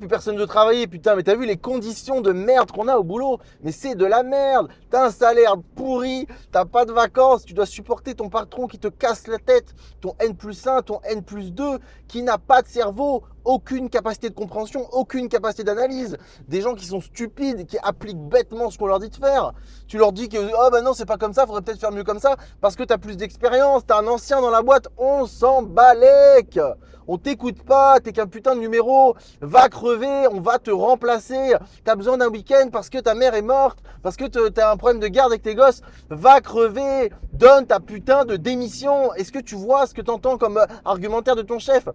plus personne veut travailler, putain, mais t'as vu les conditions de merde qu'on a au boulot? Mais c'est de la merde. T'as un salaire pourri, t'as pas de vacances, tu dois supporter ton patron qui te casse la tête, ton N+1, ton N+2, qui n'a pas de cerveau, aucune capacité de compréhension, aucune capacité d'analyse. Des gens qui sont stupides, qui appliquent bêtement ce qu'on leur dit de faire. Tu leur dis que, oh bah non, c'est pas comme ça, faudrait peut-être faire mieux comme ça, parce que t'as plus d'expérience, t'as un ancien dans la boîte, on s'en balèque. On t'écoute pas, t'es qu'un putain de numéro, va crever, on va te remplacer. T'as besoin d'un week-end parce que ta mère est morte, parce que t'as un problème de garde avec tes gosses, va crever, donne ta putain de démission. Est-ce que tu vois ce que t'entends comme argumentaire de ton chef?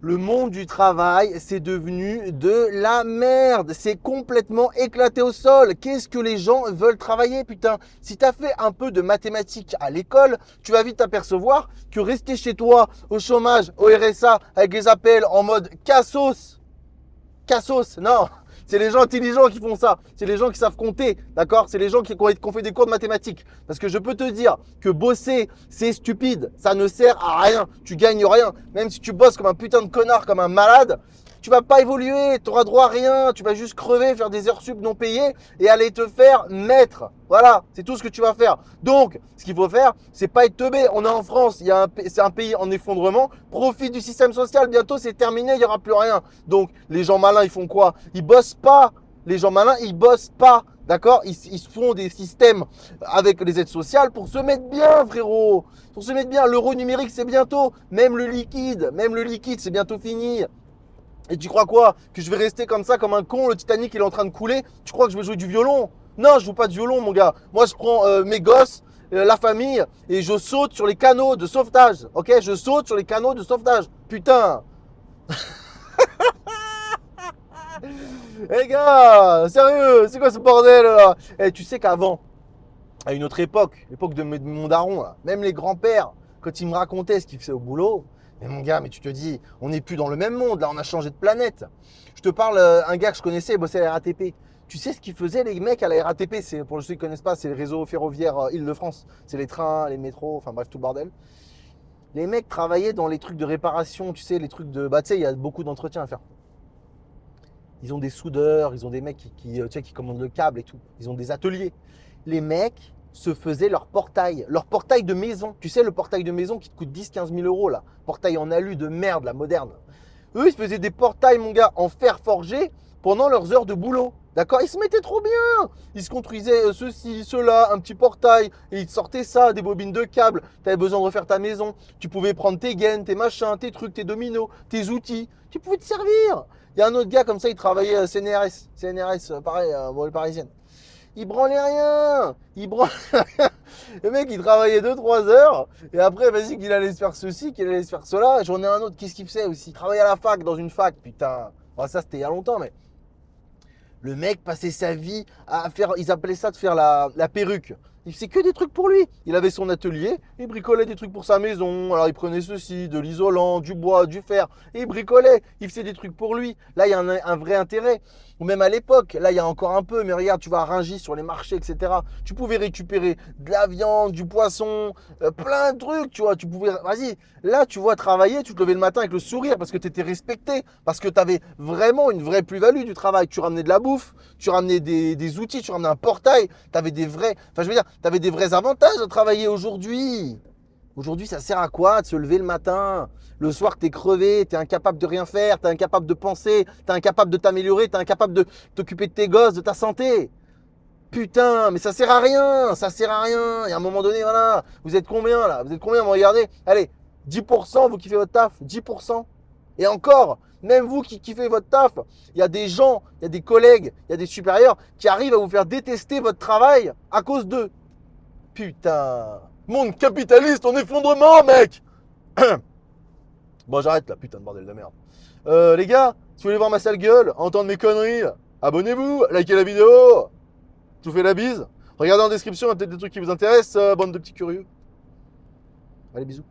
Le monde du travail, c'est devenu de la merde. C'est complètement éclaté au sol. Qu'est-ce que les gens veulent travailler, putain? Si tu as fait un peu de mathématiques à l'école, tu vas vite t'apercevoir que rester chez toi, au chômage, au RSA, avec les appels en mode cassos, non, c'est les gens intelligents qui font ça. C'est les gens qui savent compter, d'accord? C'est les gens qui ont fait des cours de mathématiques. Parce que je peux te dire que bosser, c'est stupide. Ça ne sert à rien. Tu gagnes rien. Même si tu bosses comme un putain de connard, comme un malade, tu vas pas évoluer. Tu auras droit à rien. Tu vas juste crever, faire des heures sup non payées et aller te faire mettre. Voilà, c'est tout ce que tu vas faire. Donc, ce qu'il faut faire, c'est pas être teubé. On est en France, c'est un pays en effondrement. Profite du système social. Bientôt, c'est terminé, il n'y aura plus rien. Donc, les gens malins, ils font quoi? Ils bossent pas. Les gens malins, ils bossent pas. D'accord? Ils font des systèmes avec les aides sociales pour se mettre bien, frérot. Pour se mettre bien. L'euro numérique, c'est bientôt. Même le liquide, c'est bientôt fini. Et tu crois quoi? Que je vais rester comme ça, comme un con, le Titanic il est en train de couler? Tu crois que je vais jouer du violon? Non, je joue pas de violon, mon gars. Moi, je prends mes gosses, la famille, et je saute sur les canaux de sauvetage. Ok? Je saute sur les canaux de sauvetage. Putain! Eh gars, sérieux, c'est quoi ce bordel là? Eh, tu sais qu'avant, à une autre époque, l'époque de mon daron, là, même les grands-pères, quand ils me racontaient ce qu'ils faisaient au boulot, mais mon gars, mais tu te dis, on n'est plus dans le même monde, là, on a changé de planète. Je te parle, un gars que je connaissais, il bossait à la RATP. Tu sais ce qu'ils faisaient les mecs à la RATP? C'est, pour ceux qui ne connaissent pas, c'est le réseau ferroviaire Île-de-France. C'est les trains, les métros, enfin bref, tout le bordel. Les mecs travaillaient dans les trucs de réparation, tu sais, les trucs de... Bah tu sais, il y a beaucoup d'entretiens à faire. Ils ont des soudeurs, ils ont des mecs tu sais, qui commandent le câble et tout. Ils ont des ateliers. Les mecs se faisaient leur portail de maison. Tu sais, le portail de maison qui te coûte 10-15 000 euros là. Portail en alu de merde, la moderne. Eux, ils se faisaient des portails, mon gars, en fer forgé pendant leurs heures de boulot. D'accord? Ils se mettaient trop bien. Ils se construisaient ceci, cela, un petit portail. Et ils te sortaient ça, des bobines de câbles. Tu avais besoin de refaire ta maison. Tu pouvais prendre tes gaines, tes machins, tes trucs, tes dominos, tes outils. Tu pouvais te servir. Il y a un autre gars comme ça, il travaillait CNRS. CNRS, pareil, bon, parisienne. Il branlait rien. Il branlait rien. Le mec, il travaillait 2-3 heures. Et après, vas-y, qu'il allait se faire ceci, qu'il allait se faire cela. J'en ai un autre, qu'est-ce qu'il faisait aussi? Il travaillait à la fac, dans une fac, putain. Bon, ça, c'était il y a longtemps, mais... Le mec passait sa vie à faire, ils appelaient ça de faire la perruque. Il faisait que des trucs pour lui. Il avait son atelier, il bricolait des trucs pour sa maison. Alors il prenait ceci, de l'isolant, du bois, du fer, et il bricolait. Il faisait des trucs pour lui. Là, il y a un vrai intérêt. Ou même à l'époque, là, il y a encore un peu, mais regarde, tu vas à Rungis sur les marchés, etc. Tu pouvais récupérer de la viande, du poisson, plein de trucs, tu vois. Tu pouvais, vas-y, là, tu vois, travailler, tu te levais le matin avec le sourire parce que tu étais respecté, parce que tu avais vraiment une vraie plus-value du travail. Tu ramenais de la bouffe, tu ramenais des outils, tu ramenais un portail, tu avais des vrais, enfin, je veux dire, tu avais des vrais avantages à travailler aujourd'hui. Aujourd'hui, ça sert à quoi de se lever le matin? Le soir, t'es crevé, t'es incapable de rien faire, t'es incapable de penser, t'es incapable de t'améliorer, t'es incapable de t'occuper de tes gosses, de ta santé. Putain, mais ça sert à rien, ça sert à rien. Et à un moment donné, voilà, vous êtes combien là? Vous êtes combien? Vous regardez, allez, 10%, vous kiffez votre taf, 10%. Et encore, même vous qui kiffez votre taf, il y a des gens, il y a des collègues, il y a des supérieurs qui arrivent à vous faire détester votre travail à cause d'eux. Putain, monde capitaliste en effondrement, mec. Bon, j'arrête là, putain de bordel de merde. Les gars, si vous voulez voir ma sale gueule, entendre mes conneries, abonnez-vous, likez la vidéo. Je vous fais la bise. Regardez en description, il y a peut-être des trucs qui vous intéressent, bande de petits curieux. Allez, bisous.